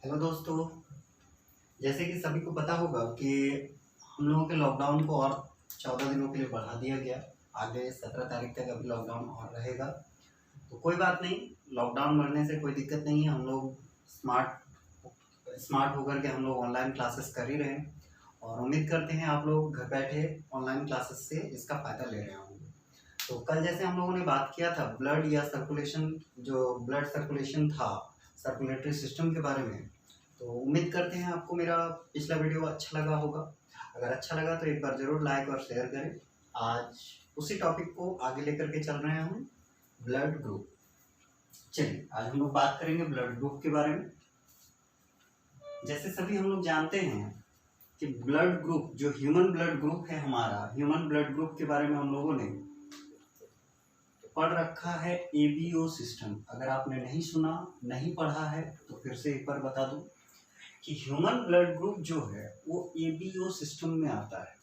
Hello दोस्तों। जैसे कि सभी को पता होगा कि हम लोगों के लॉकडाउन को और 14 दिनों के लिए बढ़ा दिया गया। आगे 17 तारीख तक अभी लॉकडाउन और रहेगा। तो कोई बात नहीं, लॉकडाउन बढ़ने से कोई दिक्कत नहीं है। हम लोग स्मार्ट होकर के हम लोग ऑनलाइन क्लासेस कर ही रहे हैं और उम्मीद करते हैं आप लोग घर बैठे ऑनलाइन क्लासेस से इसका फ़ायदा ले रहे होंगे। तो कल जैसे हम लोगों ने बात किया था ब्लड या सर्कुलेशन, जो ब्लड सर्कुलेशन था, सर्कुलेटरी सिस्टम के बारे में। तो उम्मीद करते हैं आपको मेरा पिछला वीडियो अच्छा लगा होगा। अगर अच्छा लगा तो एक बार ज़रूर लाइक और शेयर करें। आज उसी टॉपिक को आगे लेकर के चल रहे हैं हम, ब्लड ग्रुप। चलिए आज हम लोग बात करेंगे ब्लड ग्रुप के बारे में। जैसे सभी हम लोग जानते हैं कि ब्लड ग्रुप, जो ह्यूमन ब्लड ग्रुप है हमारा, ह्यूमन ब्लड ग्रुप के बारे में हम लोगों ने पढ़ रखा है एबीओ सिस्टम। अगर आपने नहीं सुना, नहीं पढ़ा है तो फिर से एक बार बता दूं कि ह्यूमन ब्लड ग्रुप जो है वो एबीओ सिस्टम में आता है।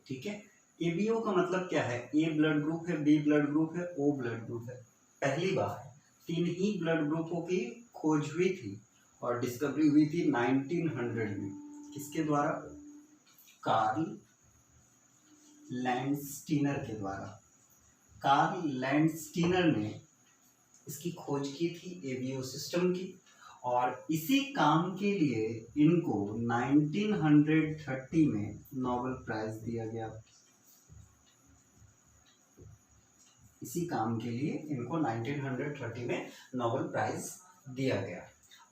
ठीक है, एबीओ का मतलब क्या है? ए ब्लड ग्रुप है, बी ब्लड ग्रुप है, ओ ब्लड ग्रुप है। पहली बार 3 ही ब्लड ग्रुपों की खोज हुई थी और डिस्कवरी हुई थी 1900 में। किसके द्वारा? कार्ल लैंडस्टीनर के द्वारा। कार्ल लैंडस्टीनर ने इसकी खोज की थी एबीओ सिस्टम की, और इसी काम के लिए इनको 1930 में नोबेल प्राइज दिया गया। इसी काम के लिए इनको 1930 में नोबेल प्राइज दिया गया।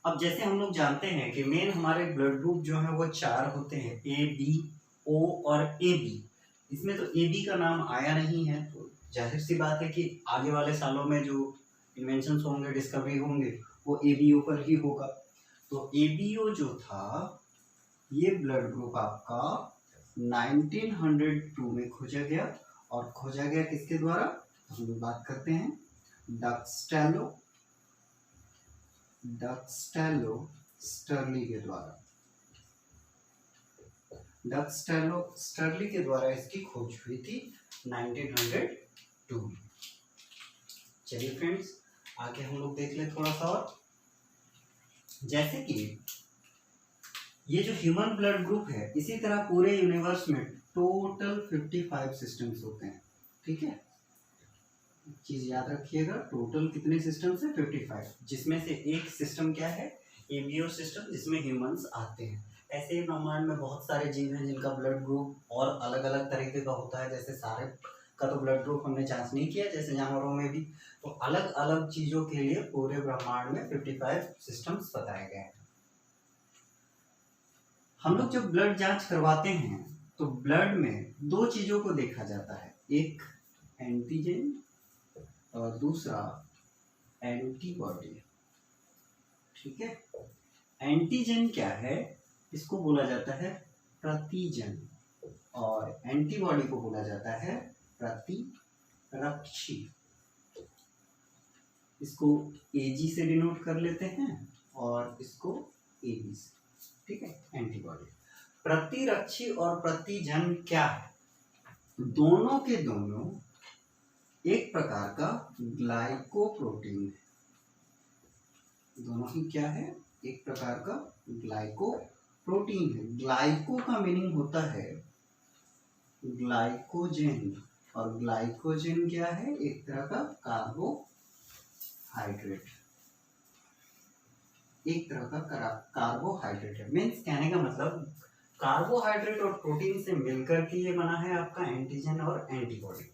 अब जैसे हम लोग जानते हैं कि मेन हमारे ब्लड ग्रुप जो है वो 4 होते हैं, ए, बी, ओ और ए बी। इसमें तो ए बी का नाम आया नहीं है, तो जाहिर सी बात है कि आगे वाले सालों में जो इन्वेंशंस होंगे, डिस्कवरी होंगे, वो एबीओ पर ही होगा। तो एबीओ जो था, ये ब्लड ग्रुप आपका 1902 में खोजा गया। और खोजा गया किसके द्वारा? हम लोग बात करते हैं डक्सटेलो स्टर्ली के द्वारा। डक्सटेलो स्टर्ली के द्वारा इसकी खोज हुई थी 1902 में। चलिए फ्रेंड्स, आगे हम लोग देख लें थोड़ा सा और। जैसे कि ये जो ह्यूमन ब्लड ग्रुप है, इसी तरह पूरे यूनिवर्स में टोटल 55 सिस्टम्स होते हैं। ठीक है, चीज याद रखिएगा, टोटल कितने सिस्टम्स है? 55, जिसमें से एक सिस्टम क्या है? एबीओ सिस्टम, जिसमें ह्यूमंस आते हैं। ऐसे ही ब्रह्मांड में बहुत सारे जीव हैं जिनका ब्लड ग्रुप और अलग अलग तरीके का होता है। जैसे सारे का तो ब्लड ग्रुप हमने जांच नहीं किया, जैसे जानवरों में भी, तो अलग अलग चीजों के लिए पूरे ब्रह्मांड में 55 सिस्टम्स बताए गए हैं। हम लोग जब ब्लड जांच करवाते हैं तो ब्लड में 2 चीजों को देखा जाता है, एक एंटीजन और दूसरा एंटीबॉडी। ठीक है, एंटीजन क्या है? इसको बोला जाता है प्रतिजन, और एंटीबॉडी को बोला जाता है प्रतिरक्षी। इसको एजी से डिनोट कर लेते हैं और इसको एबी से। ठीक है, एंटीबॉडी। प्रतिरक्षी और प्रतिजन क्या है? दोनों के दोनों एक प्रकार का ग्लाइकोप्रोटीन है। दोनों ही क्या है? एक प्रकार का ग्लाइकोप्रोटीन है। ग्लाइको का मीनिंग होता है ग्लाइकोजन, और ग्लाइकोजन क्या है? एक तरह का कार्बोहाइड्रेट। एक तरह का कार्बोहाइड्रेट है। मीन्स कहने का मतलब कार्बोहाइड्रेट और प्रोटीन से मिलकर के ये बना है आपका एंटीजन और एंटीबॉडी।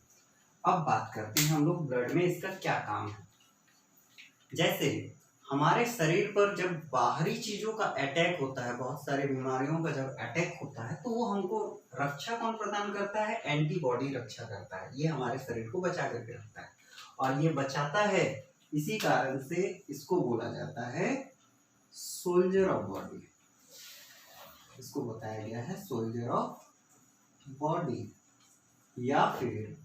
अब बात करते हैं हम लोग ब्लड में इसका क्या काम है। जैसे हमारे शरीर पर जब बाहरी चीजों का अटैक होता है, बहुत सारी बीमारियों का जब अटैक होता है, तो वो हमको रक्षा कौन प्रदान करता है? एंटीबॉडी रक्षा करता है। ये हमारे शरीर को बचा करके रखता है, और ये बचाता है, इसी कारण से इसको बोला जाता है सोल्जर ऑफ बॉडी। इसको बताया गया है सोल्जर ऑफ बॉडी, या फिर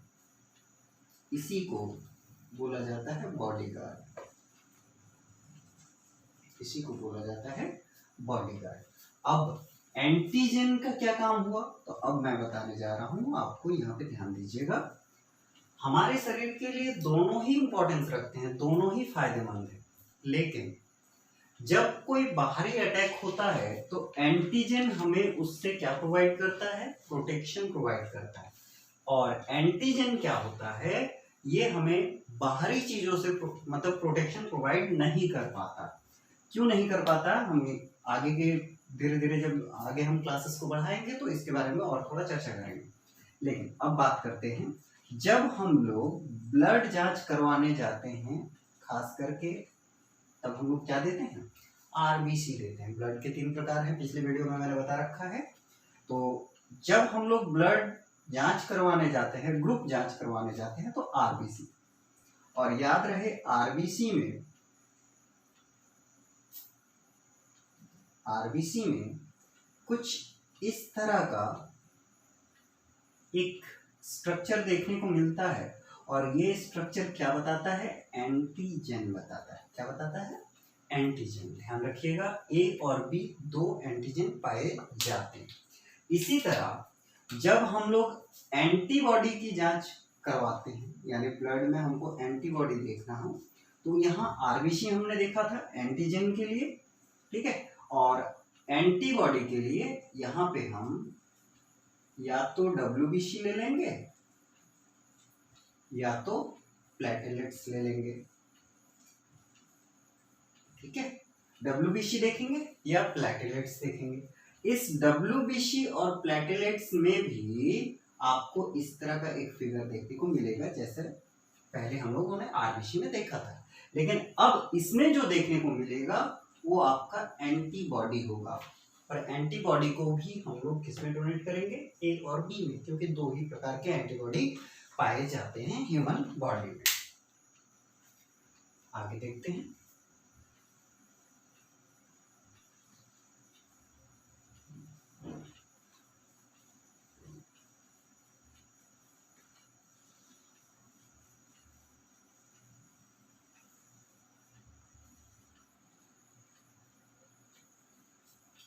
इसी को बोला जाता है बॉडीगार्ड। इसी को बोला जाता है बॉडीगार्ड। अब एंटीजन का क्या काम हुआ, तो अब मैं बताने जा रहा हूं आपको, यहाँ पे ध्यान दीजिएगा। हमारे शरीर के लिए दोनों ही इंपॉर्टेंस रखते हैं, दोनों ही फायदेमंद है, लेकिन जब कोई बाहरी अटैक होता है तो एंटीजन हमें उससे क्या प्रोवाइड करता है, प्रोटेक्शन प्रोवाइड करता है। और एंटीजन क्या होता है, ये हमें बाहरी चीजों से मतलब प्रोटेक्शन प्रोवाइड नहीं कर पाता। क्यों नहीं कर पाता, हम आगे के धीरे धीरे जब आगे हम क्लासेस को बढ़ाएंगे तो इसके बारे में और थोड़ा चर्चा करेंगे। लेकिन अब बात करते हैं, जब हम लोग ब्लड जांच करवाने जाते हैं खास करके, तब हम लोग क्या देते हैं, आरबीसी देते हैं। ब्लड के 3 प्रकार हैं, पिछले वीडियो में मैंने बता रखा है। तो जब हम लोग ब्लड जांच करवाने जाते हैं, ग्रुप जांच करवाने जाते हैं, तो आरबीसी, और याद रहे आरबीसी में कुछ इस तरह का एक स्ट्रक्चर देखने को मिलता है, और ये स्ट्रक्चर क्या बताता है, एंटीजन बताता है। क्या बताता है, एंटीजन। ध्यान रखिएगा, ए और बी 2 एंटीजन पाए जाते हैं। इसी तरह जब हम लोग एंटीबॉडी की जांच करवाते हैं, यानी ब्लड में हमको एंटीबॉडी देखना हो, तो यहाँ आरबीसी हमने देखा था एंटीजन के लिए, ठीक है, और एंटीबॉडी के लिए यहाँ पे हम या तो डब्ल्यूबीसी ले लेंगे या तो प्लेटलेट्स ले लेंगे, ठीक है। डब्ल्यूबीसी देखेंगे या प्लेटलेट्स देखेंगे। इस डब्ल्यूबीसी और प्लेटलेट्स में भी आपको इस तरह का एक फिगर देखने को मिलेगा, जैसे पहले हम लोगों ने आरबीसी में देखा था। लेकिन अब इसमें जो देखने को मिलेगा वो आपका एंटीबॉडी होगा, और एंटीबॉडी को भी हम लोग किस में डोनेट करेंगे, ए और बी में, क्योंकि 2 ही प्रकार के एंटीबॉडी पाए जाते हैं ह्यूमन बॉडी में। आगे देखते हैं।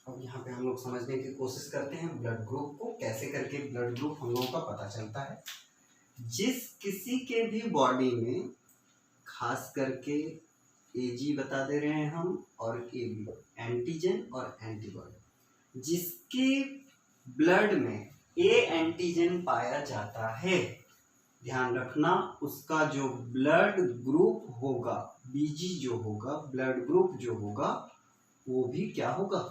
अब यहाँ पे हम लोग समझने की कोशिश करते हैं ब्लड ग्रुप को, कैसे करके ब्लड ग्रुप हम लोगों का पता चलता है। जिस किसी के भी बॉडी में, खास करके एजी बता दे रहे हैं हम, और एबी, एंटीजन और एंटीबॉडी, जिसके ब्लड में ए एंटीजन पाया जाता है, ध्यान रखना उसका जो ब्लड ग्रुप होगा, बीजी जो होगा, ब्लड ग्रुप जो होगा, वो भी क्या होगा,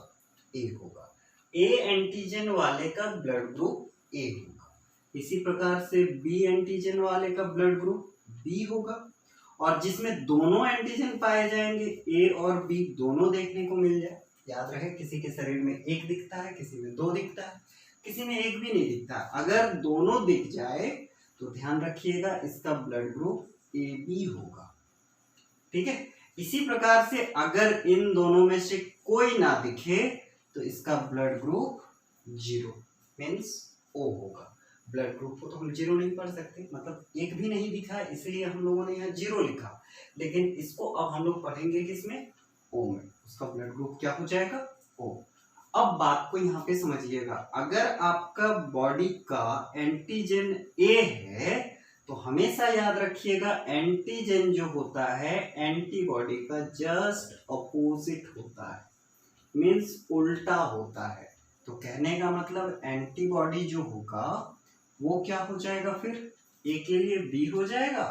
ए होगा। ए एंटीजन वाले का ब्लड ग्रुप ए होगा। इसी प्रकार से बी एंटीजन वाले का ब्लड ग्रुप बी होगा। और जिसमें दोनों एंटीजन पाए जाएंगे, ए और बी दोनों देखने को मिल जाए। याद रहे, किसी के शरीर में 1 दिखता है, किसी में 2 दिखता है, किसी में 1 भी नहीं दिखता। अगर दोनों दिख जाए तो ध्यान रखिएगा इसका ब्लड ग्रुप ए बी होगा, ठीक है। इसी प्रकार से अगर इन दोनों में से कोई ना दिखे तो इसका ब्लड ग्रुप 0 मीन्स ओ होगा। ब्लड ग्रुप को तो हम 0 नहीं पढ़ सकते, मतलब 1 भी नहीं दिखा है, इसलिए हम लोगों ने यहाँ 0 लिखा। लेकिन इसको अब हम लोग पढ़ेंगे किसमें, ओ में। उसका ब्लड ग्रुप क्या हो जाएगा, ओ। अब बात को यहाँ पे समझिएगा, अगर आपका बॉडी का एंटीजन ए है तो हमेशा याद रखिएगा एंटीजन जो होता है एंटीबॉडी का जस्ट अपोजिट होता है, मीन्स उल्टा होता है। तो कहने का मतलब एंटीबॉडी जो होगा वो क्या हो जाएगा, फिर ए के लिए बी हो जाएगा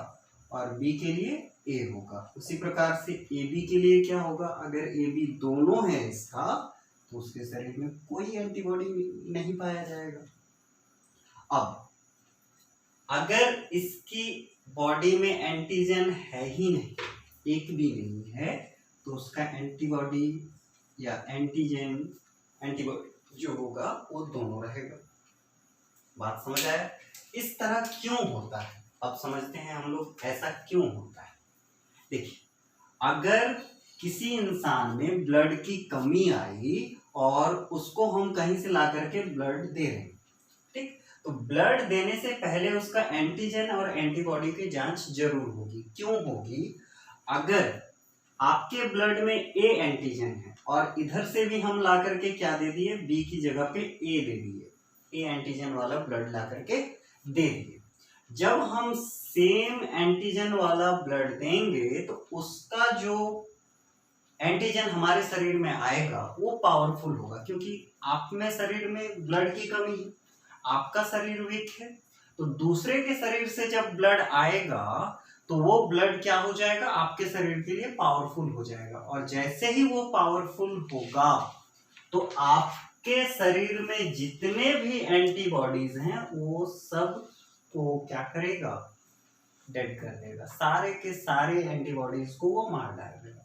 और बी के लिए ए होगा। उसी प्रकार से ए बी के लिए क्या होगा, अगर ए बी दोनों है इसका तो उसके शरीर में कोई एंटीबॉडी नहीं पाया जाएगा। अब अगर इसकी बॉडी में एंटीजन है ही नहीं, 1 भी नहीं है, तो उसका एंटीबॉडी या एंटीजन एंटीबॉडी जो होगा वो दोनों रहेगा। बात समझ आया। इस तरह क्यों होता है, अब समझते हैं हम लोग ऐसा क्यों होता है। देखिए, अगर किसी इंसान में ब्लड की कमी आई और उसको हम कहीं से ला करके ब्लड दे रहे हैं, ठीक, तो ब्लड देने से पहले उसका एंटीजन और एंटीबॉडी की जांच जरूर होगी। क्यों होगी, अगर आपके ब्लड में ए एंटीजन है और इधर से भी हम ला करके क्या दे दिए, बी की जगह पे ए दे दिए, ए एंटीजन वाला ब्लड ला करके दे दिए, जब हम सेम एंटीजन वाला ब्लड देंगे तो उसका जो एंटीजन हमारे शरीर में आएगा वो पावरफुल होगा, क्योंकि आप में शरीर में ब्लड की कमी है, आपका शरीर वीक है, तो दूसरे के शरीर से जब ब्लड आएगा तो वो ब्लड क्या हो जाएगा, आपके शरीर के लिए पावरफुल हो जाएगा। और जैसे ही वो पावरफुल होगा तो आपके शरीर में जितने भी एंटीबॉडीज हैं वो सब को क्या करेगा, डेड कर देगा, सारे के सारे एंटीबॉडीज को वो मार डालेगा।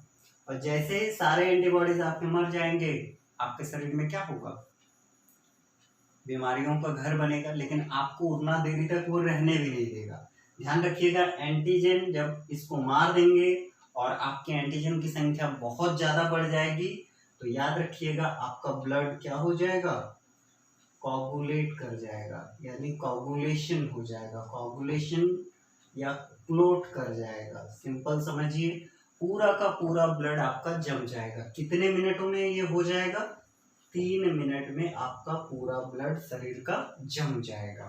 और जैसे ही सारे एंटीबॉडीज आपके मर जाएंगे, आपके शरीर में क्या होगा, बीमारियों का घर बनेगा, लेकिन आपको उतना देरी तक वो रहने भी नहीं देगा। ध्यान रखिएगा, एंटीजन जब इसको मार देंगे और आपके एंटीजन की संख्या बहुत ज्यादा बढ़ जाएगी, तो याद रखिएगा आपका ब्लड क्या हो जाएगा, कोगुलेट कर जाएगा, यानी कोगुलेशन हो जाएगा, कोगुलेशन या क्लोट कर जाएगा। सिंपल समझिए, पूरा का पूरा ब्लड आपका जम जाएगा। कितने मिनटों में ये हो जाएगा, 3 मिनट में आपका पूरा ब्लड शरीर का जम जाएगा।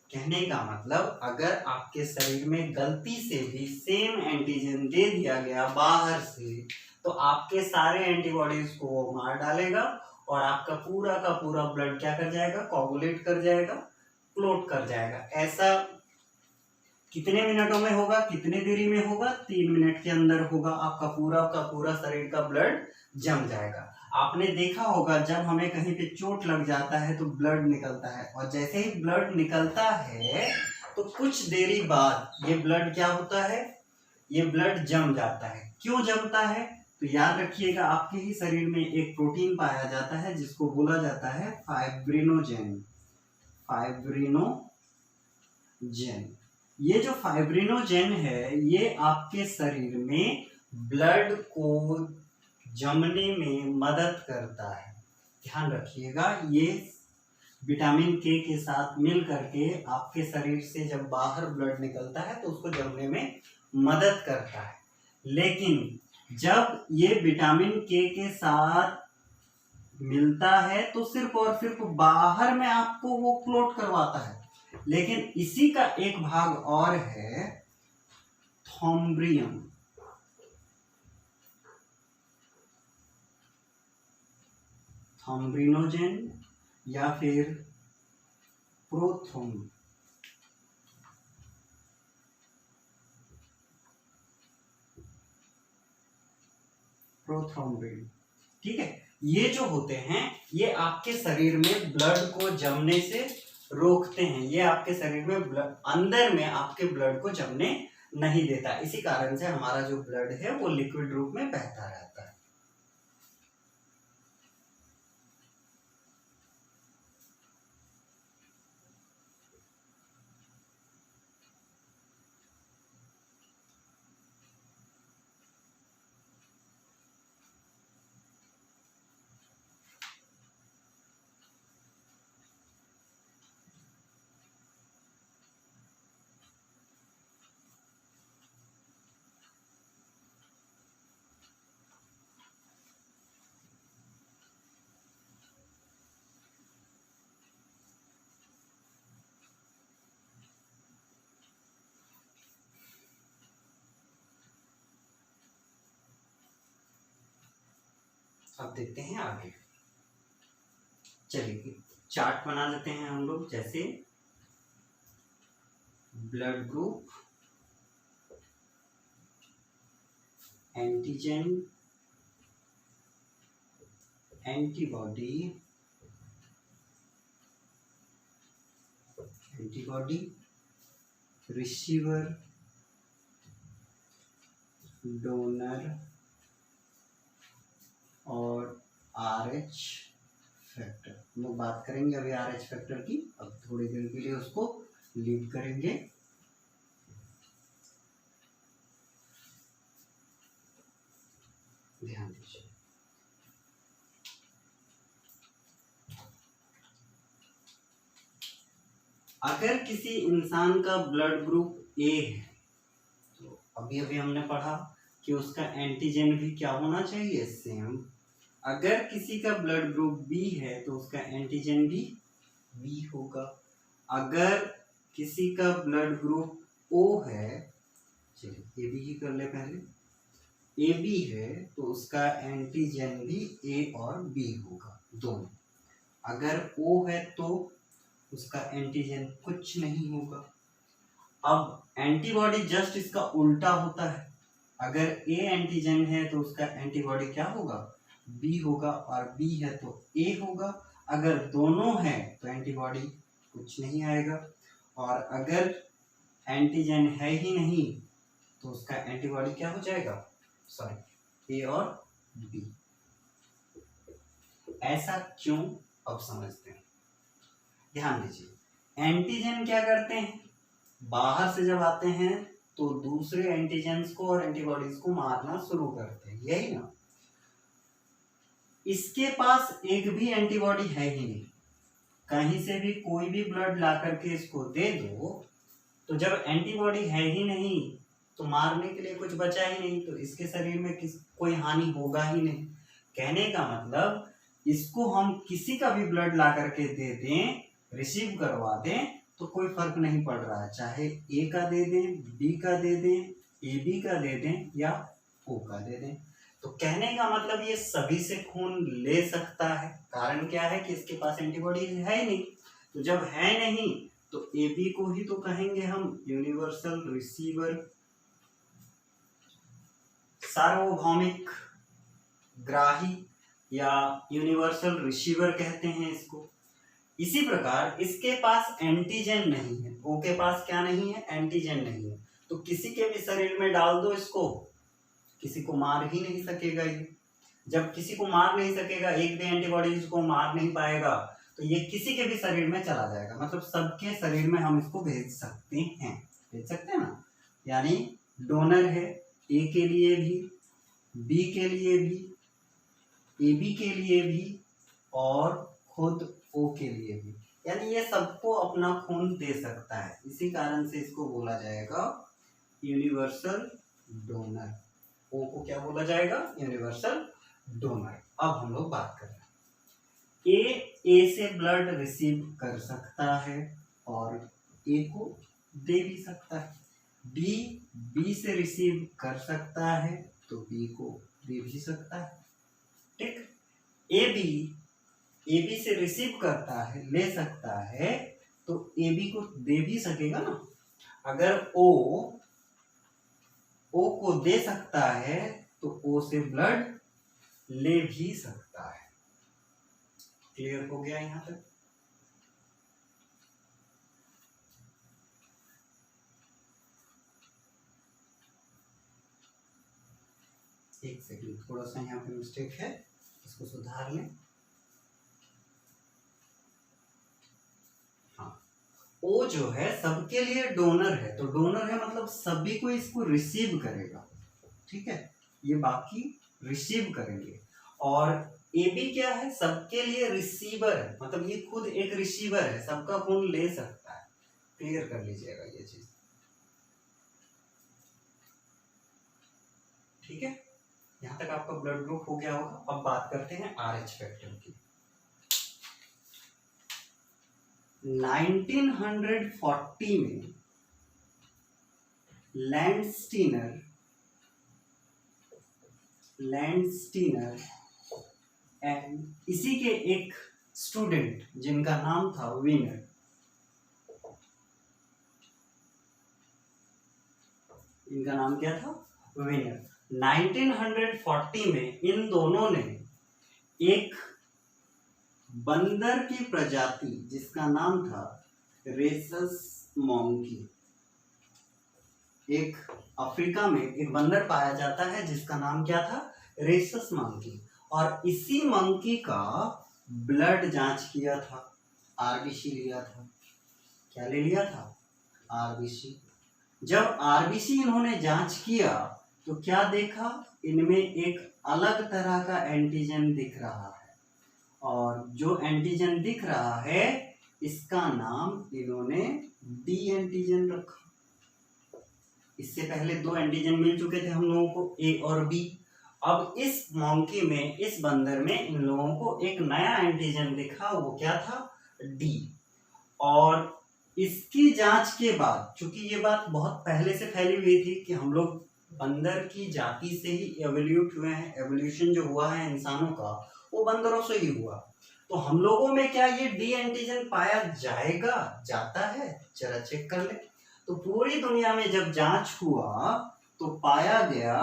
कहने का मतलब, अगर आपके शरीर में गलती से भी सेम एंटीजन दे दिया गया बाहर से, तो आपके सारे एंटीबॉडीज को वो मार डालेगा और आपका पूरा का पूरा ब्लड क्या कर जाएगा, कोगुलेट कर जाएगा, क्लोट कर जाएगा। ऐसा कितने मिनटों में होगा, कितने देरी में होगा, 3 मिनट के अंदर होगा, आपका पूरा का पूरा शरीर का ब्लड जम जाएगा। आपने देखा होगा जब हमें कहीं पे चोट लग जाता है तो ब्लड निकलता है, और जैसे ही ब्लड निकलता है तो कुछ देरी बाद ये ब्लड क्या होता है, ये ब्लड जम जाता है। क्यों जमता है, तो याद रखिएगा, आपके ही शरीर में एक प्रोटीन पाया जाता है जिसको बोला जाता है फाइब्रिनोजेन। फाइब्रिनोजेन, ये जो फाइब्रिनोजेन है ये आपके शरीर में ब्लड को जमने में मदद करता है। ध्यान रखिएगा, ये विटामिन के साथ मिल करके आपके शरीर से जब बाहर ब्लड निकलता है तो उसको जमने में मदद करता है। लेकिन जब ये विटामिन के साथ मिलता है तो सिर्फ और सिर्फ बाहर में आपको वो क्लोट करवाता है, लेकिन इसी का एक भाग और है, थॉम्ब्रियम। थॉम्ब्रिनोजेन या फिर प्रोथ्रोम्बिन, ठीक है। ये जो होते हैं ये आपके शरीर में ब्लड को जमने से रोकते हैं, ये आपके शरीर में ब्लड, अंदर में आपके ब्लड को जमने नहीं देता। इसी कारण से हमारा जो ब्लड है वो लिक्विड रूप में बहता रहता है। अब देखते हैं आगे, चलिए चार्ट बना लेते हैं हम लोग। जैसे blood group, antigen, antibody, receiver, donor और RH फैक्टर। हम लोग बात करेंगे अभी RH फैक्टर की, अब थोड़ी देर के लिए उसको लीव करेंगे। ध्यान दीजिए, अगर किसी इंसान का ब्लड ग्रुप ए है तो अभी अभी हमने पढ़ा कि उसका एंटीजन भी क्या होना चाहिए, सेम। अगर किसी का ब्लड ग्रुप बी है तो उसका एंटीजन भी बी होगा। अगर किसी का ब्लड ग्रुप ओ है, चलिए ये भी कर ले पहले, ए बी है तो उसका एंटीजन भी ए और बी होगा दोनों। अगर ओ है तो उसका एंटीजन कुछ नहीं होगा। अब एंटीबॉडी जस्ट इसका उल्टा होता है। अगर ए एंटीजन है तो उसका एंटीबॉडी क्या होगा, बी होगा, और बी है तो ए होगा। अगर दोनों हैं तो एंटीबॉडी कुछ नहीं आएगा, और अगर एंटीजन है ही नहीं तो उसका एंटीबॉडी क्या हो जाएगा, सॉरी, ए और बी। ऐसा क्यों, अब समझते हैं। ध्यान दीजिए, एंटीजन क्या करते हैं, बाहर से जब आते हैं तो दूसरे एंटीजेंस को और एंटीबॉडीज को मारना शुरू करते हैं, यही ना। इसके पास एक भी एंटीबॉडी है ही नहीं। कहीं से भी कोई भी ब्लड ला करके इसको दे दो, तो जब एंटीबॉडी है ही नहीं तो मारने के लिए कुछ बचा ही नहीं, तो इसके शरीर में कोई हानि होगा ही नहीं। कहने का मतलब, इसको हम किसी का भी ब्लड ला करके दे दें, रिसीव करवा दें, तो कोई फर्क नहीं पड़ रहा है, चाहे ए का दे दें, बी का दे दें, ए बी का दे दें या ओ का दे दें। तो कहने का मतलब ये सभी से खून ले सकता है। कारण क्या है कि इसके पास एंटीबॉडी है ही नहीं। तो जब है नहीं तो ए बी को ही तो कहेंगे हम यूनिवर्सल रिसीवर, सार्वभौमिक ग्राही, या यूनिवर्सल रिसीवर कहते हैं इसको। इसी प्रकार इसके पास एंटीजन नहीं है, ओ के पास क्या नहीं है, एंटीजन नहीं है, तो किसी के भी शरीर में डाल दो इसको, किसी को मार ही नहीं सकेगा ये। जब किसी को मार नहीं सकेगा, एक भी एंटीबॉडी इसको मार नहीं पाएगा, तो ये किसी के भी शरीर में चला जाएगा। मतलब सबके शरीर में हम इसको भेज सकते हैं, भेज सकते हैं ना। यानी डोनर है ए के लिए भी, बी के लिए भी, ए बी के लिए भी, और खुद ओ के लिए भी। यानी ये सबको अपना खून दे सकता है। इसी कारण से इसको बोला जाएगा यूनिवर्सल डोनर। ओ को क्या बोला जाएगा, यूनिवर्सल डोनर। अब हम लोग बात कर रहे हैं, ए से ब्लड रिसीव कर सकता है और ए को दे भी सकता है। बी से रिसीव कर सकता है तो बी को दे भी सकता है। ठीक, ए बी से रिसीव करता है, ले सकता है, तो ए बी को दे भी सकेगा ना। अगर ओ को दे सकता है तो ओ से ब्लड ले भी सकता है। क्लियर हो गया यहां तक? एक सेकंड, थोड़ा सा यहाँ पे मिस्टेक है, इसको सुधार लें। हाँ, ओ जो है सबके लिए डोनर है, तो डोनर है मतलब सभी को इसको रिसीव करेगा। ठीक है, ये बाकी रिसीव करेंगे। और ए बी क्या है, सबके लिए रिसीवर है, मतलब ये खुद एक रिसीवर है, सबका खून ले सकता है। क्लियर कर लीजिएगा ये चीज। ठीक है, यहां तक आपका ब्लड ग्रुप हो गया होगा। अब बात करते हैं RH फैक्टर की। 1940 में लैंडस्टीनर एंड इसी के एक स्टूडेंट जिनका नाम था वीनर, इनका नाम क्या था, वीनर। 1940 में इन दोनों ने एक बंदर की प्रजाति जिसका नाम था रेसस मॉन्की, एक अफ्रीका में एक बंदर पाया जाता है जिसका नाम क्या था, रेसस मॉन्की, और इसी मंकी का ब्लड जांच किया था, आरबीसी लिया था। क्या ले लिया था, आरबीसी। जब आरबीसी इन्होंने जांच किया तो क्या देखा, इनमें एक अलग तरह का एंटीजन दिख रहा है, और जो एंटीजन दिख रहा है इसका नाम इन्होंने डी एंटीजन रखा। इससे पहले 2 एंटीजन मिल चुके थे हम लोगों को, ए और बी। अब इस मॉन्की में, इस बंदर में इन लोगों को एक नया एंटीजन दिखा, वो क्या था, डी। और इसकी जांच के बाद, चूंकि ये बात बहुत पहले से फैली हुई थी कि हम लोग बंदर की जाति से ही एवोल्यूट हुए हैं, एवोल्यूशन जो हुआ है इंसानों का वो बंदरों से ही हुआ। तो हम लोगों में क्या ये डी एंटीजन पाया जाएगा, जाता है? जरा चेक कर ले। तो पूरी दुनिया में जब जांच हुआ तो पाया गया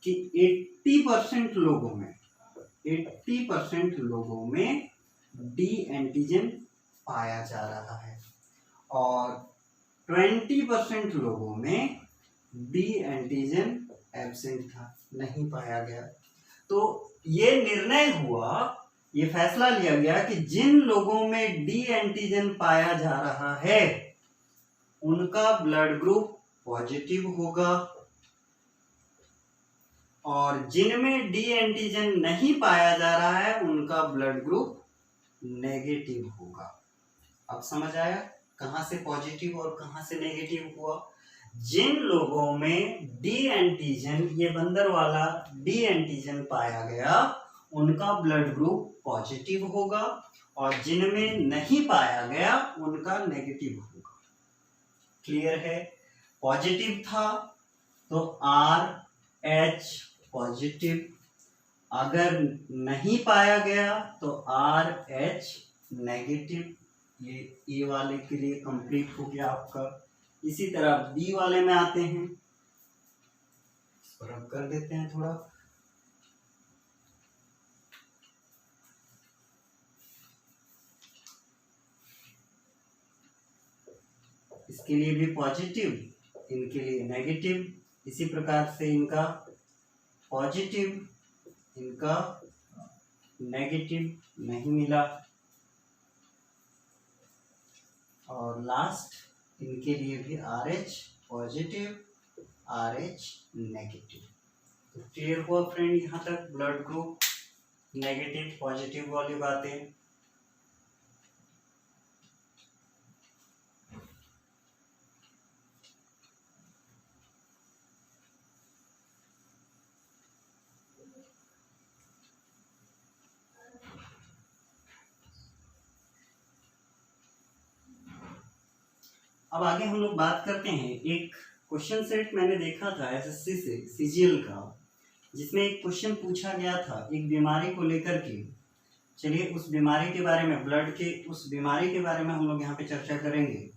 कि 80% लोगों में 80% लोगों में डी एंटीजन पाया जा रहा है और 20% लोगों में डी एंटीजन एब्सेंट था, नहीं पाया गया। तो ये निर्णय हुआ, ये फैसला लिया गया कि जिन लोगों में डी एंटीजन पाया जा रहा है उनका ब्लड ग्रुप पॉजिटिव होगा और जिनमें डी एंटीजन नहीं पाया जा रहा है उनका ब्लड ग्रुप नेगेटिव होगा। अब समझ आया कहां से पॉजिटिव और कहां से नेगेटिव हुआ? जिन लोगों में डी एंटीजन, ये बंदर वाला डी एंटीजन पाया गया उनका ब्लड ग्रुप पॉजिटिव होगा और जिनमें नहीं पाया गया उनका नेगेटिव होगा। क्लियर है? पॉजिटिव था तो RH पॉजिटिव, अगर नहीं पाया गया तो RH नेगेटिव। ये ए वाले के लिए कंप्लीट हो गया आपका। इसी तरह बी वाले में आते हैं, इस पर अब कर देते हैं थोड़ा। इसके लिए भी पॉजिटिव, इनके लिए नेगेटिव। इसी प्रकार से इनका पॉजिटिव, इनका नेगेटिव नहीं मिला और लास्ट इनके लिए भी RH पॉजिटिव, RH नेगेटिव। तो क्लियर हुआ फ्रेंड यहाँ तक ब्लड ग्रुप नेगेटिव पॉजिटिव वाली बातें। अब आगे हम लोग बात करते हैं, एक क्वेश्चन सेट मैंने देखा था SSC से CGL का, जिसमें एक क्वेश्चन पूछा गया था एक बीमारी को लेकर के। चलिए उस बीमारी के बारे में, ब्लड के उस बीमारी के बारे में हम लोग यहाँ पे चर्चा करेंगे।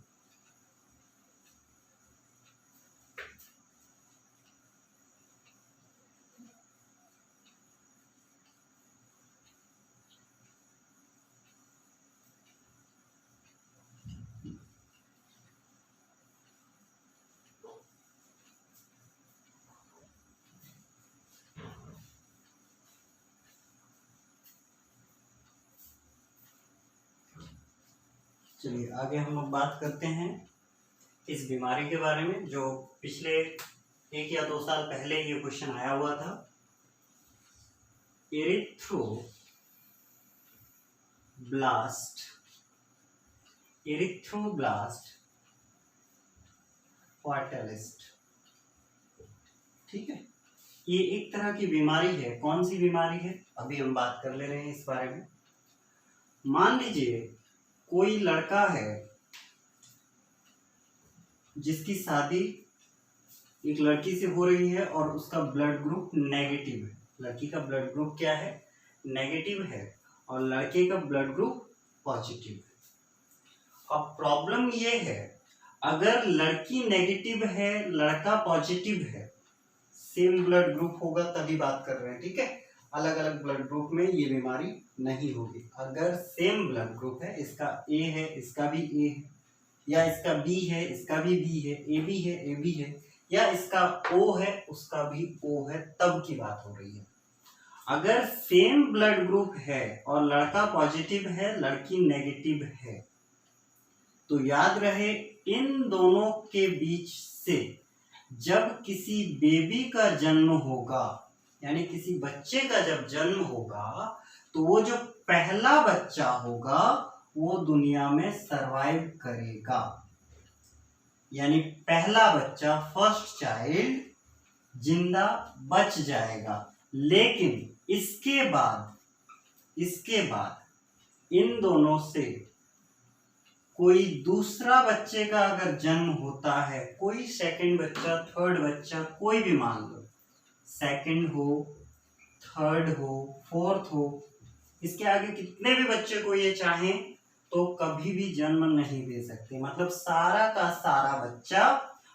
चलिए आगे हम लोग बात करते हैं इस बीमारी के बारे में, जो पिछले 1 या 2 साल पहले ये क्वेश्चन आया हुआ था। एरिथ्रोब्लास्ट क्वार्टेलिस्ट, ठीक है। ये एक तरह की बीमारी है। कौन सी बीमारी है अभी हम बात कर ले रहे हैं इस बारे में। मान लीजिए कोई लड़का है जिसकी शादी एक लड़की से हो रही है और उसका ब्लड ग्रुप नेगेटिव है। लड़की का ब्लड ग्रुप क्या है? नेगेटिव है और लड़के का ब्लड ग्रुप पॉजिटिव है। अब प्रॉब्लम ये है, अगर लड़की नेगेटिव है लड़का पॉजिटिव है, सेम ब्लड ग्रुप होगा तभी बात कर रहे हैं, ठीक है। अलग अलग ब्लड ग्रुप में ये बीमारी नहीं होगी। अगर सेम ब्लड ग्रुप है, इसका A है इसका भी A है, या इसका B है इसका भी B है, AB है AB है, या इसका O है उसका भी O है, तब की बात हो रही है। अगर सेम ब्लड ग्रुप है और लड़का पॉजिटिव है लड़की नेगेटिव है, तो याद रहे इन दोनों के बीच से जब किसी बेबी का जन्म होगा, यानी किसी बच्चे का जब जन्म होगा, तो वो जो पहला बच्चा होगा वो दुनिया में सरवाइव करेगा, यानी पहला बच्चा फर्स्ट चाइल्ड जिंदा बच जाएगा। लेकिन इसके बाद इन दोनों से कोई दूसरा बच्चे का अगर जन्म होता है, कोई सेकंड बच्चा, थर्ड बच्चा, कोई भी मान लो, सेकंड हो, थर्ड हो, फोर्थ हो, इसके आगे कितने भी बच्चे को ये चाहें तो कभी भी जन्म नहीं दे सकते। मतलब सारा का सारा बच्चा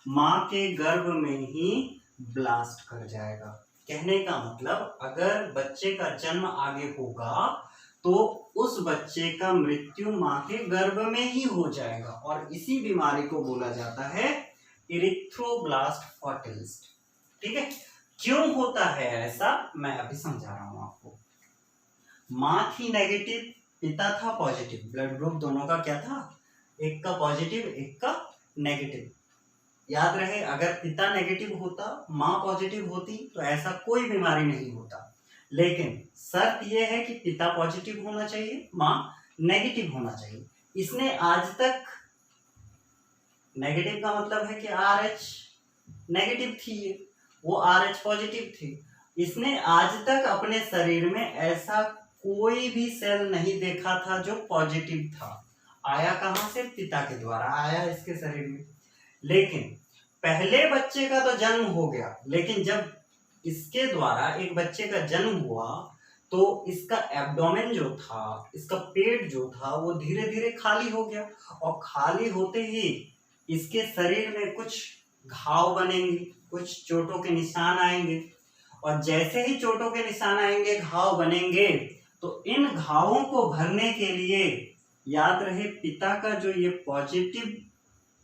माँ के गर्भ में ही ब्लास्ट कर जाएगा। कहने का मतलब अगर बच्चे का जन्म आगे होगा तो उस बच्चे का मृत्यु माँ के गर्भ में ही हो जाएगा, और इसी बीमारी को बोला जाता है इरिथ्रोब्लास्ट फर्टिलिस्ट। ठीक है, क्यों होता है ऐसा मैं अभी समझा रहा हूं आपको। माँ थी नेगेटिव, पिता था पॉजिटिव, ब्लड ग्रुप दोनों का क्या था, एक का पॉजिटिव एक का नेगेटिव। याद रहे, अगर पिता नेगेटिव होता, माँ पॉजिटिव होती तो ऐसा कोई बीमारी नहीं होता। लेकिन शर्त यह है कि पिता पॉजिटिव होना चाहिए, माँ नेगेटिव होना चाहिए। इसने आज तक, नेगेटिव का मतलब है कि RH नेगेटिव थी, वो RH पॉजिटिव थी। इसने आज तक अपने शरीर में ऐसा कोई भी सेल नहीं देखा था जो पॉजिटिव था। आया कहां से, पिता के द्वारा आया इसके शरीर में। लेकिन पहले बच्चे का तो जन्म हो गया, लेकिन जब इसके द्वारा एक बच्चे का जन्म हुआ तो इसका एब्डोमेन जो था, इसका पेट जो था, वो धीरे धीरे खाली हो गया, और खाली होते ही इसके शरीर में कुछ घाव बनेंगे, कुछ चोटों के निशान आएंगे, और जैसे ही चोटों के निशान आएंगे, घाव बनेंगे, तो इन घावों को भरने के लिए, याद रहे, पिता का जो ये पॉजिटिव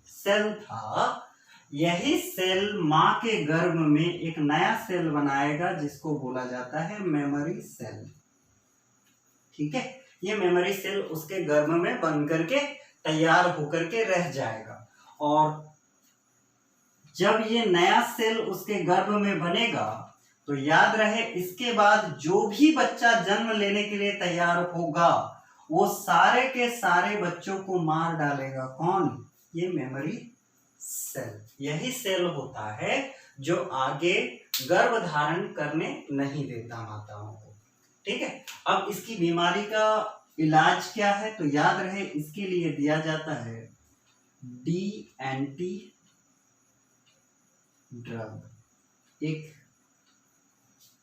सेल था, यही सेल माँ के गर्भ में एक नया सेल बनाएगा जिसको बोला जाता है मेमोरी सेल। ठीक है, ये मेमोरी सेल उसके गर्भ में बन करके तैयार होकर के रह जाएगा, और जब ये नया सेल उसके गर्भ में बनेगा तो याद रहे, इसके बाद जो भी बच्चा जन्म लेने के लिए तैयार होगा वो सारे के सारे बच्चों को मार डालेगा। कौन, ये मेमोरी सेल। यही सेल होता है जो आगे गर्भ धारण करने नहीं देता माताओं को। ठीक है, अब इसकी बीमारी का इलाज क्या है, तो याद रहे, इसके लिए दिया जाता है DNT ड्रग। एक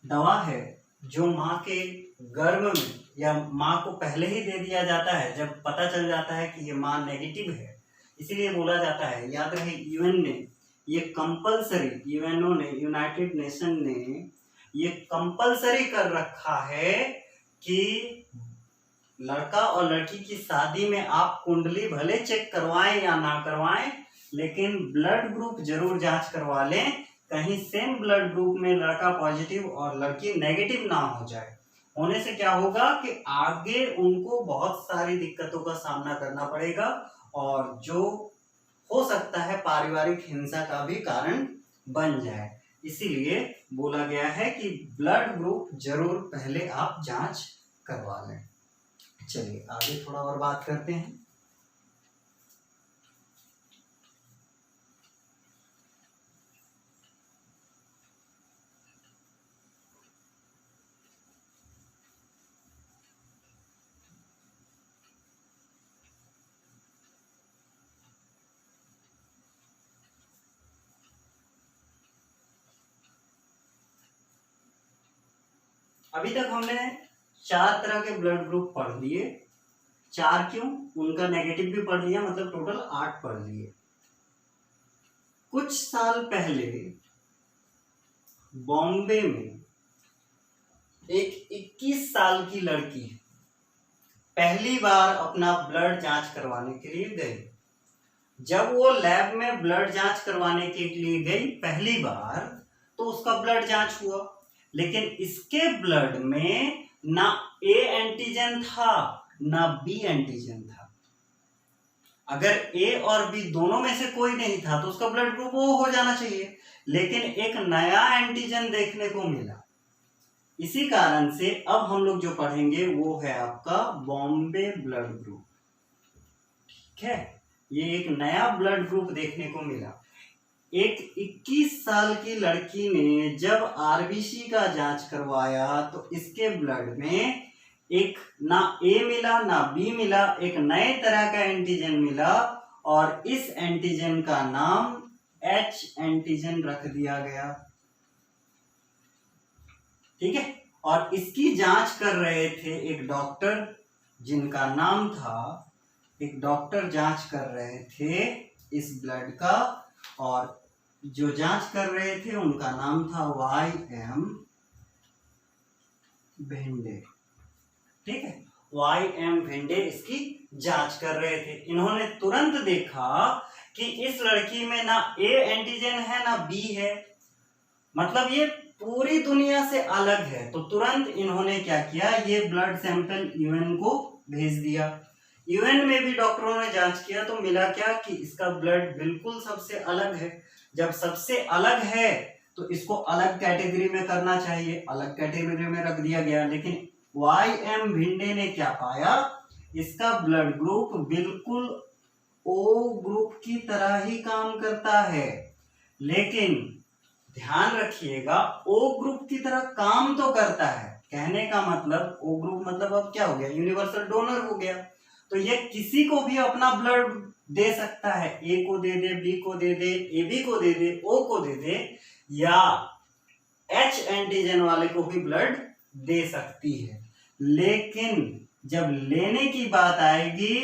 दवा है जो माँ के गर्भ में, या माँ को पहले ही दे दिया जाता है जब पता चल जाता है कि ये माँ नेगेटिव है। इसीलिए बोला जाता है, याद रहे, यूएन ने ये कंपलसरी, यूएनओ ने, यूनाइटेड नेशन ने ये कंपलसरी कर रखा है कि लड़का और लड़की की शादी में आप कुंडली भले चेक करवाएं या ना करवाएं, लेकिन ब्लड ग्रुप जरूर जांच करवा लें, कहीं सेम ब्लड ग्रुप में लड़का पॉजिटिव और लड़की नेगेटिव ना हो जाए। होने से क्या होगा कि आगे उनको बहुत सारी दिक्कतों का सामना करना पड़ेगा, और जो हो सकता है पारिवारिक हिंसा का भी कारण बन जाए। इसीलिए बोला गया है कि ब्लड ग्रुप जरूर पहले आप जांच करवा लें। चलिए आगे थोड़ा और बात करते हैं। अभी तक हमने 4 तरह के ब्लड ग्रुप पढ़ लिए। 4 क्यों, उनका नेगेटिव भी पढ़ लिया, मतलब टोटल 8 पढ़ लिए। कुछ साल पहले बॉम्बे में एक 21 साल की लड़की पहली बार अपना ब्लड जांच करवाने के लिए गई। जब वो लैब में ब्लड जांच करवाने के लिए गई पहली बार, तो उसका ब्लड जांच हुआ, लेकिन इसके ब्लड में ना A एंटीजन था ना B एंटीजन था। अगर A और B दोनों में से कोई नहीं था तो उसका ब्लड ग्रुप O हो जाना चाहिए, लेकिन एक नया एंटीजन देखने को मिला। इसी कारण से अब हम लोग जो पढ़ेंगे वो है आपका बॉम्बे ब्लड ग्रुप। ठीक है, ये एक नया ब्लड ग्रुप देखने को मिला। एक 21 साल की लड़की ने जब RBC का जांच करवाया तो इसके ब्लड में एक ना ए मिला ना बी मिला, एक नए तरह का एंटीजन मिला और इस एंटीजन का नाम H एंटीजन रख दिया गया। ठीक है, और इसकी जांच कर रहे थे एक डॉक्टर जिनका नाम था, एक डॉक्टर जांच कर रहे थे इस ब्लड का, और जो जांच कर रहे थे उनका नाम था Y.M. भेंडे। ठीक है, Y.M. भेंडे इसकी जांच कर रहे थे। इन्होंने तुरंत देखा कि इस लड़की में ना A एंटीजन है ना B है, मतलब ये पूरी दुनिया से अलग है। तो तुरंत इन्होंने क्या किया, ये ब्लड सैंपल यूएन को भेज दिया। यूएन में भी डॉक्टरों ने जांच किया तो मिला क्या कि इसका ब्लड बिल्कुल सबसे अलग है। जब सबसे अलग है तो इसको अलग कैटेगरी में करना चाहिए, अलग कैटेगरी में रख दिया गया। लेकिन Y.M. भिंडे ने क्या पाया, इसका ब्लड ग्रुप बिल्कुल O ग्रुप की तरह ही काम करता है। लेकिन ध्यान रखिएगा, O ग्रुप की तरह काम तो करता है, कहने का मतलब O ग्रुप मतलब अब क्या हो गया, यूनिवर्सल डोनर हो गया। तो ये किसी को भी अपना ब्लड दे सकता है, A को दे दे, B को दे दे, AB को दे दे, O को दे दे, या H एंटीजन वाले को भी ब्लड दे सकती है। लेकिन जब लेने की बात आएगी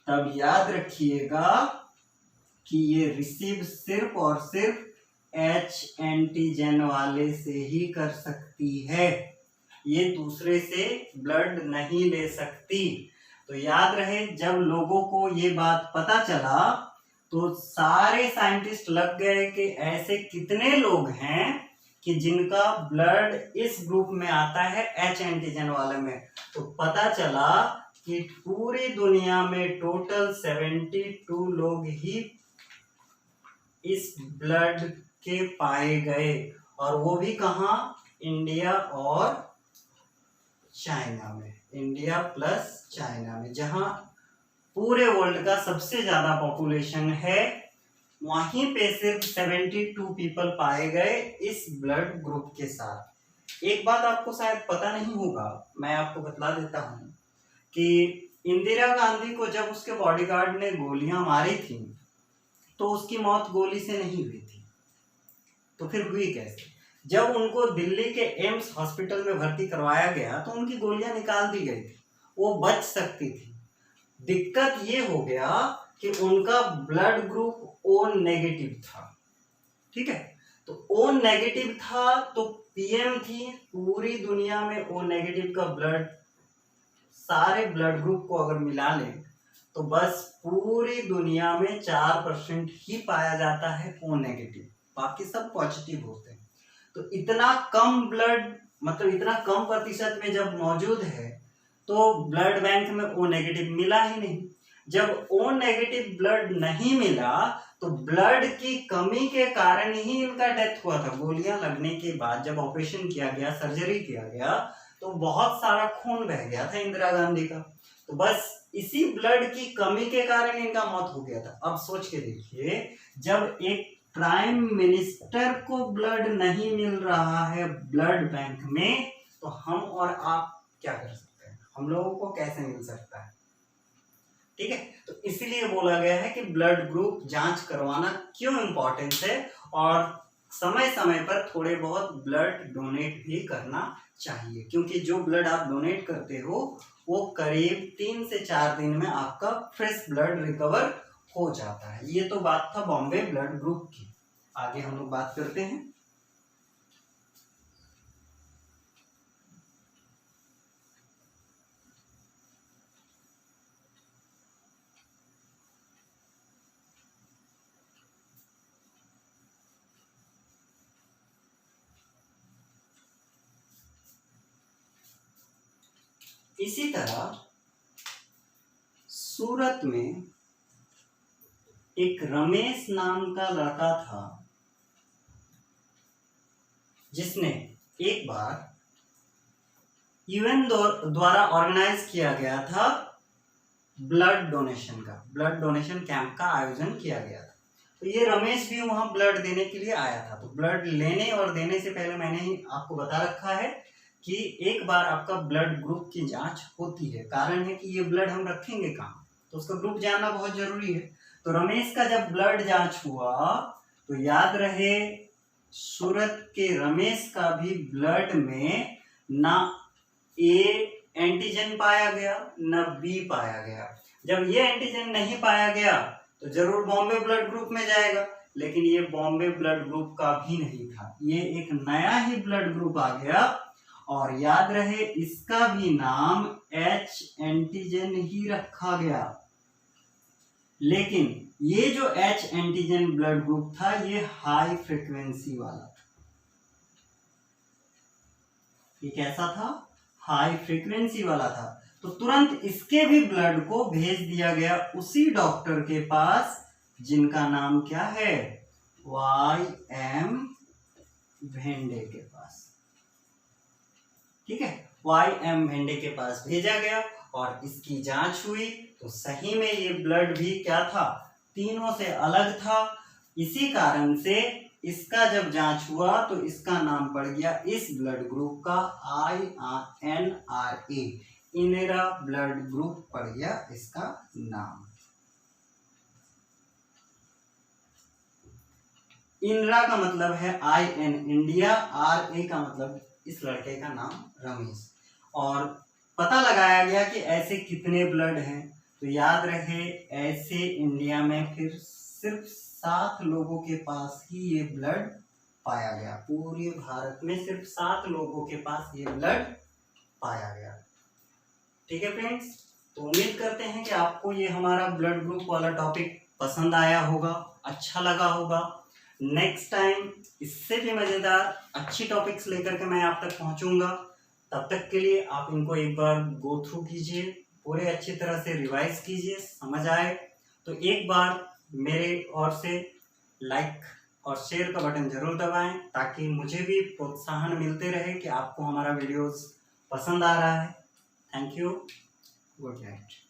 तब याद रखिएगा कि ये रिसीव सिर्फ और सिर्फ H एंटीजन वाले से ही कर सकती है, ये दूसरे से ब्लड नहीं ले सकती। तो याद रहे, जब लोगों को ये बात पता चला तो सारे साइंटिस्ट लग गए कि ऐसे कितने लोग हैं कि जिनका ब्लड इस ग्रुप में आता है H एंटीजन वाले में। तो पता चला कि पूरी दुनिया में टोटल 72 लोग ही इस ब्लड के पाए गए, और वो भी कहाँ, इंडिया और चाइना में, इंडिया प्लस चाइना में, जहां पूरे वर्ल्ड का सबसे ज्यादा पॉपुलेशन है, वहीं पे सिर्फ 72 पीपल पाए गए इस ब्लड ग्रुप के साथ। एक बात आपको शायद पता नहीं होगा, मैं आपको बतला देता हूं कि इंदिरा गांधी को जब उसके बॉडीगार्ड ने गोलियां मारी थी तो उसकी मौत गोली से नहीं हुई थी, तो फिर हुई कैसे? जब उनको दिल्ली के एम्स हॉस्पिटल में भर्ती करवाया गया तो उनकी गोलियां निकाल दी गई थी, वो बच सकती थी। दिक्कत ये हो गया कि उनका ब्लड ग्रुप O नेगेटिव था। ठीक है, तो O नेगेटिव था तो PM थी, पूरी दुनिया में O नेगेटिव का ब्लड, सारे ब्लड ग्रुप को अगर मिला लें तो बस पूरी दुनिया में 4% ही पाया जाता है O नेगेटिव, बाकी सब पॉजिटिव होते हैं। तो इतना कम ब्लड, मतलब इतना कम प्रतिशत में जब मौजूद है तो ब्लड बैंक में O नेगेटिव मिला ही नहीं। जब O नेगेटिव ब्लड नहीं मिला तो ब्लड की कमी के कारण ही इनका डेथ हुआ था। गोलियां लगने के बाद जब ऑपरेशन किया गया, सर्जरी किया गया, तो बहुत सारा खून बह गया था इंदिरा गांधी का, तो बस इसी ब्लड की कमी के कारण इनका मौत हो गया था। अब सोच के देखिए, जब एक प्राइम मिनिस्टर को ब्लड नहीं मिल रहा है ब्लड बैंक में, तो हम और आप क्या कर सकते हैं, हम लोगों को कैसे मिल सकता है? ठीक है, तो इसीलिए बोला गया है कि ब्लड ग्रुप जांच करवाना क्यों इम्पोर्टेंट है, और समय समय पर थोड़े बहुत ब्लड डोनेट भी करना चाहिए, क्योंकि जो ब्लड आप डोनेट करते हो वो करीब 3 से 4 दिन में आपका फ्रेश ब्लड रिकवर हो जाता है। ये तो बात था बॉम्बे ब्लड ग्रुप की। आगे हम लोग बात करते हैं। इसी तरह सूरत में एक रमेश नाम का लड़का था, जिसने एक बार यूएन द्वारा ऑर्गेनाइज किया गया था ब्लड डोनेशन का, ब्लड डोनेशन कैंप का आयोजन किया गया था। तो ये रमेश भी वहां ब्लड देने के लिए आया था। तो ब्लड लेने और देने से पहले मैंने ही आपको बता रखा है कि एक बार आपका ब्लड ग्रुप की जांच होती है। कारण है कि ये ब्लड हम रखेंगे कहाँ, तो उसका ग्रुप जानना बहुत जरूरी है। तो रमेश का जब ब्लड जांच हुआ तो याद रहे सूरत के रमेश का भी ब्लड में ना ए एंटीजन पाया गया ना बी पाया गया। जब ये एंटीजन नहीं पाया गया तो जरूर बॉम्बे ब्लड ग्रुप में जाएगा, लेकिन ये बॉम्बे ब्लड ग्रुप का भी नहीं था, ये एक नया ही ब्लड ग्रुप आ गया। और याद रहे इसका भी नाम H एंटीजन ही रखा गया। लेकिन ये जो H एंटीजन ब्लड ग्रुप था ये हाई फ्रीक्वेंसी वाला था। ये कैसा था? हाई फ्रीक्वेंसी वाला था। तो तुरंत इसके भी ब्लड को भेज दिया गया उसी डॉक्टर के पास जिनका नाम क्या है? YM भेंडे के पास। ठीक है, YM भेंडे के पास भेजा गया और इसकी जांच हुई तो सही में ये ब्लड भी क्या था? तीनों से अलग था। इसी कारण से इसका जब जांच हुआ तो इसका नाम पड़ गया इस ब्लड ग्रुप का INRA, इनरा ब्लड ग्रुप पड़ गया इसका नाम। इनरा का मतलब है IN इंडिया, RA का मतलब इस लड़के का नाम रमेश। और पता लगाया गया कि ऐसे कितने ब्लड हैं, तो याद रहे ऐसे इंडिया में फिर सिर्फ 7 लोगों के पास ही ये ब्लड पाया गया। पूरे भारत में सिर्फ 7 लोगों के पास ये ब्लड पाया गया। ठीक है फ्रेंड्स, तो उम्मीद करते हैं कि आपको ये हमारा ब्लड ग्रुप वाला टॉपिक पसंद आया होगा, अच्छा लगा होगा। नेक्स्ट टाइम इससे भी मजेदार अच्छी टॉपिक्स लेकर के मैं आप तक पहुंचूंगा। तब तक के लिए आप इनको एक बार गो थ्रू कीजिए, पूरे अच्छी तरह से रिवाइज कीजिए, समझ आए तो एक बार मेरे ओर से लाइक और शेयर का बटन जरूर दबाएं, ताकि मुझे भी प्रोत्साहन मिलते रहे कि आपको हमारा वीडियोस पसंद आ रहा है। Thank you, good night.